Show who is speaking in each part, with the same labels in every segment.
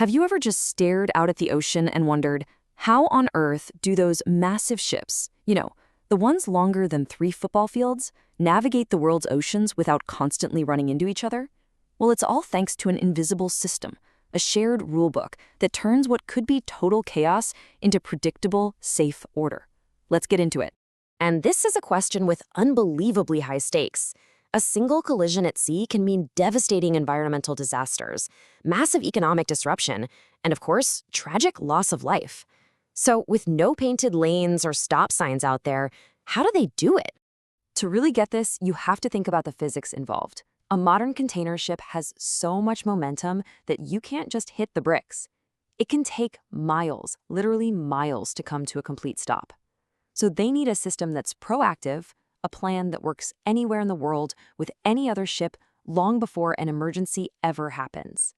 Speaker 1: Have you ever just stared out at the ocean and wondered, how on earth do those massive ships, the ones longer than 3 football fields, navigate the world's oceans without constantly running into each other? Well, it's all thanks to an invisible system, a shared rulebook that turns what could be total chaos into predictable, safe order. Let's get into it.
Speaker 2: And this is a question with unbelievably high stakes. A single collision at sea can mean devastating environmental disasters, massive economic disruption, and of course, tragic loss of life. So with no painted lanes or stop signs out there, how do they do it?
Speaker 1: To really get this, you have to think about the physics involved. A modern container ship has so much momentum that you can't just hit the bricks. It can take miles, literally miles, to come to a complete stop. So they need a system that's proactive, a plan that works anywhere in the world with any other ship long before an emergency ever happens.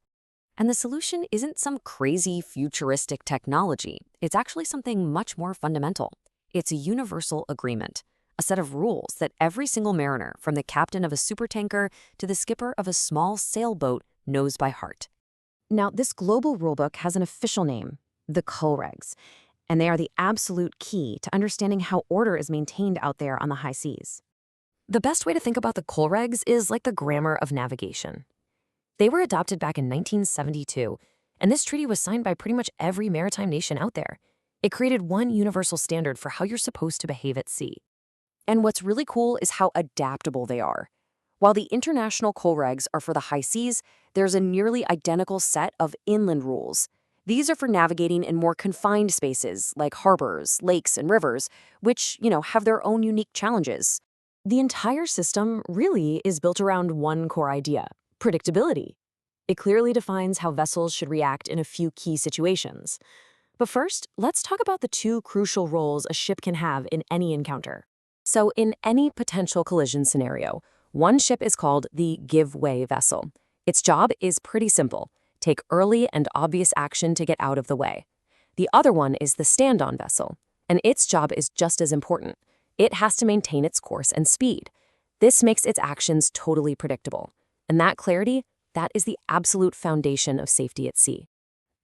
Speaker 2: And the solution isn't some crazy futuristic technology. It's actually something much more fundamental. It's a universal agreement, a set of rules that every single mariner, from the captain of a supertanker to the skipper of a small sailboat, knows by heart. Now, this global rulebook has an official name, the COLREGS, and they are the absolute key to understanding how order is maintained out there on the high seas. The best way to think about the COLREGS is like the grammar of navigation. They were adopted back in 1972, and this treaty was signed by pretty much every maritime nation out there. It created one universal standard for how you're supposed to behave at sea. And what's really cool is how adaptable they are. While the international COLREGS are for the high seas, there's a nearly identical set of inland rules. These are for navigating in more confined spaces like harbors, lakes, and rivers, which, have their own unique challenges. The entire system really is built around one core idea: predictability. It clearly defines how vessels should react in a few key situations. But first, let's talk about the 2 crucial roles a ship can have in any encounter. So in any potential collision scenario, one ship is called the give-way vessel. Its job is pretty simple: take early and obvious action to get out of the way. The other one is the stand-on vessel, and its job is just as important. It has to maintain its course and speed. This makes its actions totally predictable. And that clarity, that is the absolute foundation of safety at sea.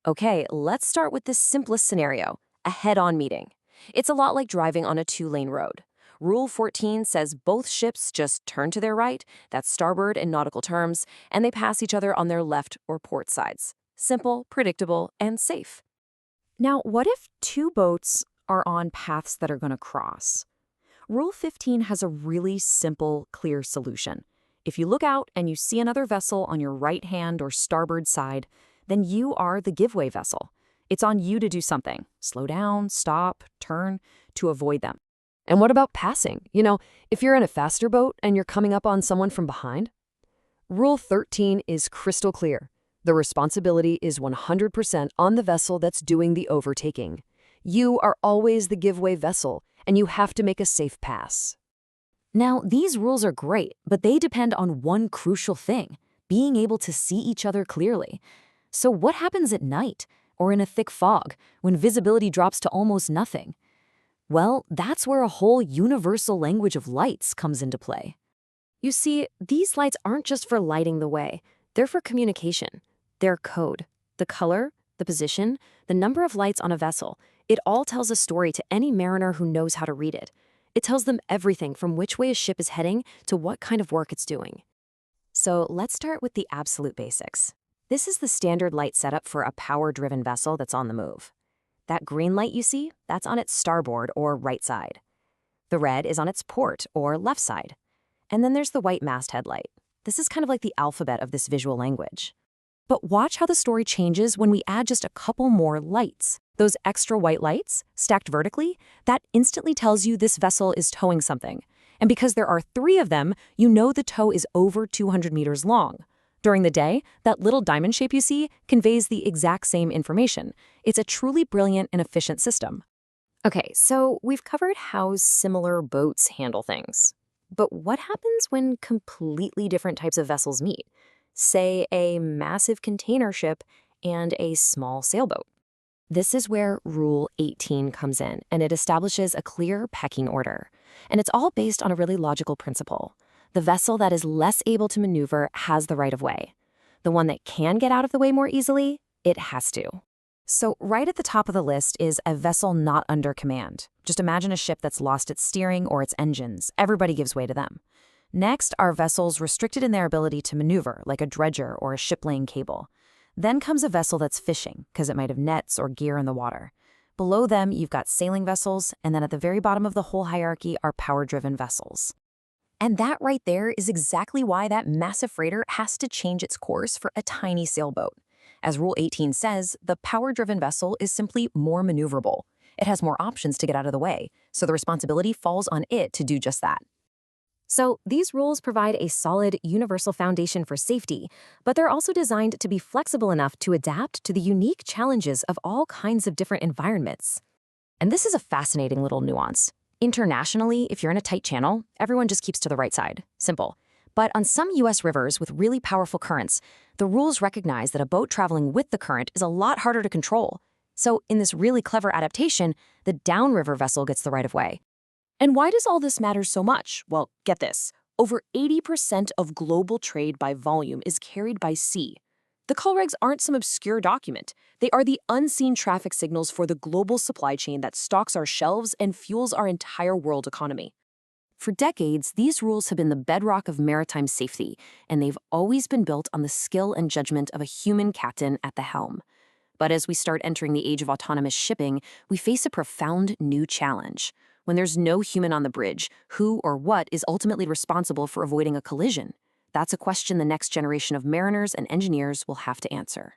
Speaker 2: Okay, let's start with the simplest scenario, a head-on meeting. It's a lot like driving on a 2-lane road. Rule 14 says both ships just turn to their right, that's starboard in nautical terms, and they pass each other on their left or port sides. Simple, predictable, and safe. Now, what if 2 boats are on paths that are going to cross? Rule 15 has a really simple, clear solution. If you look out and you see another vessel on your right hand or starboard side, then you are the give-way vessel. It's on you to do something: slow down, stop, turn, to avoid them. And what about passing? If you're in a faster boat and you're coming up on someone from behind? Rule 13 is crystal clear. The responsibility is 100% on the vessel that's doing the overtaking. You are always the give-way vessel, and you have to make a safe pass. Now, these rules are great, but they depend on one crucial thing: being able to see each other clearly. So what happens at night, or in a thick fog, when visibility drops to almost nothing? Well, that's where a whole universal language of lights comes into play. You see, these lights aren't just for lighting the way. They're for communication. They're code. The color, the position, the number of lights on a vessel, it all tells a story to any mariner who knows how to read it. It tells them everything from which way a ship is heading to what kind of work it's doing. So let's start with the absolute basics. This is the standard light setup for a power-driven vessel that's on the move. That green light you see, that's on its starboard or right side. The red is on its port or left side. And then there's the white masthead light. This is kind of like the alphabet of this visual language. But watch how the story changes when we add just a couple more lights. Those extra white lights, stacked vertically, that instantly tells you this vessel is towing something. And because there are 3 of them, you know the tow is over 200 meters long. During the day, that little diamond shape you see conveys the exact same information. It's a truly brilliant and efficient system. Okay, so we've covered how similar boats handle things. But what happens when completely different types of vessels meet? Say a massive container ship and a small sailboat. This is where Rule 18 comes in, and it establishes a clear pecking order. And it's all based on a really logical principle. The vessel that is less able to maneuver has the right of way. The one that can get out of the way more easily,
Speaker 1: It has to. So right at the top of the list is a vessel not under command. Just imagine a ship that's lost its steering or its engines. Everybody gives way to them. Next are vessels restricted in their ability to maneuver, like a dredger or a ship-laying cable. Then comes a vessel that's fishing, because it might have nets or gear in the water. Below them, you've got sailing vessels, and then at the very bottom of the whole hierarchy are power-driven vessels. And that right there is exactly why that massive freighter has to change its course for a tiny sailboat. As Rule 18 says, the power-driven vessel is simply more maneuverable. It has more options to get out of the way, so the responsibility falls on it to do just that. So these rules provide a solid, universal foundation for safety, but they're also designed to be flexible enough to adapt to the unique challenges of all kinds of different environments. And this is a fascinating little nuance. Internationally, if you're in a tight channel, everyone just keeps to the right side. Simple. But on some U.S. rivers with really powerful currents, the rules recognize that a boat traveling with the current is a lot harder to control. So in this really clever adaptation, the downriver vessel gets the right of way. And why does all this matter so much? Well, get this. Over 80% of global trade by volume is carried by sea. The COLREGS aren't some obscure document. They are the unseen traffic signals for the global supply chain that stocks our shelves and fuels our entire world economy. For decades, these rules have been the bedrock of maritime safety, and they've always been built on the skill and judgment of a human captain at the helm. But as we start entering the age of autonomous shipping, we face a profound new challenge. When there's no human on the bridge, who or what is ultimately responsible for avoiding a collision? That's a question the next generation of mariners and engineers will have to answer.